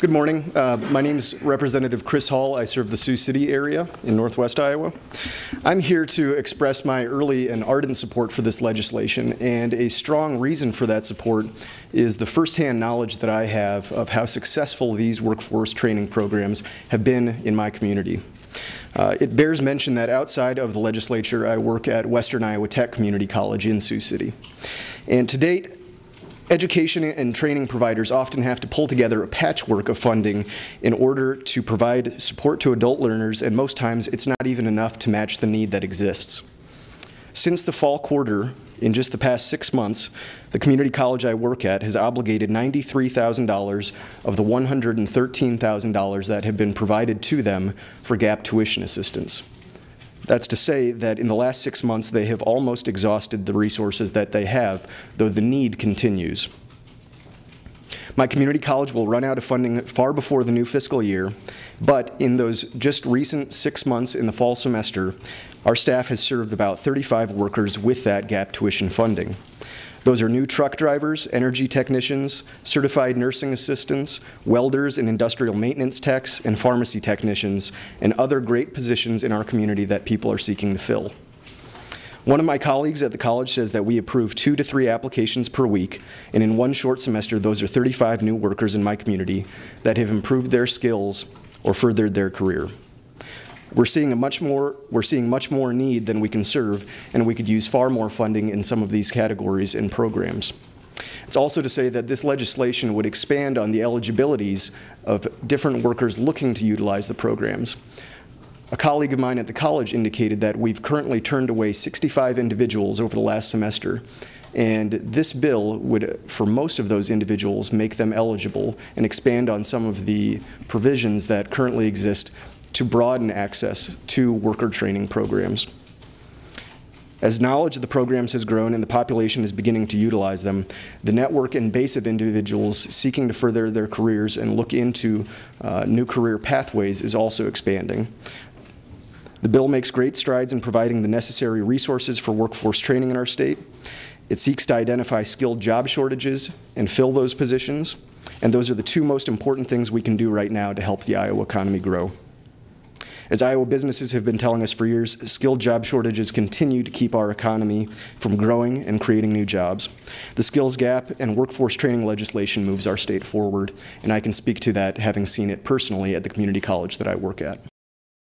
Good morning. My name is Representative Chris Hall. I serve the Sioux City area in northwest Iowa. I'm here to express my early and ardent support for this legislation, and a strong reason for that support is the firsthand knowledge that I have of how successful these workforce training programs have been in my community. It bears mention that outside of the legislature, I work at Western Iowa Tech Community College in Sioux City. And to date, education and training providers often have to pull together a patchwork of funding in order to provide support to adult learners, and most times it's not even enough to match the need that exists. Since the fall quarter, in just the past 6 months, the community college I work at has obligated $93,000 of the $113,000 that have been provided to them for gap tuition assistance. That's to say that in the last 6 months, they have almost exhausted the resources that they have, though the need continues. My community college will run out of funding far before the new fiscal year, but in those just recent 6 months in the fall semester, our staff has served about 35 workers with that gap tuition funding. Those are new truck drivers, energy technicians, certified nursing assistants, welders and industrial maintenance techs, and pharmacy technicians, and other great positions in our community that people are seeking to fill. One of my colleagues at the college says that we approve 2 to 3 applications per week, and in one short semester, those are 35 new workers in my community that have improved their skills or furthered their career. We're seeing much more need than we can serve, and we could use far more funding in some of these categories and programs. It's also to say that this legislation would expand on the eligibilities of different workers looking to utilize the programs. A colleague of mine at the college indicated that we've currently turned away 65 individuals over the last semester, and this bill would, for most of those individuals, make them eligible and expand on some of the provisions that currently exist to broaden access to worker training programs. As knowledge of the programs has grown and the population is beginning to utilize them, the network and base of individuals seeking to further their careers and look into new career pathways is also expanding. The bill makes great strides in providing the necessary resources for workforce training in our state. It seeks to identify skilled job shortages and fill those positions, and those are the 2 most important things we can do right now to help the Iowa economy grow. As Iowa businesses have been telling us for years, skilled job shortages continue to keep our economy from growing and creating new jobs. The skills gap and workforce training legislation moves our state forward, and I can speak to that having seen it personally at the community college that I work at.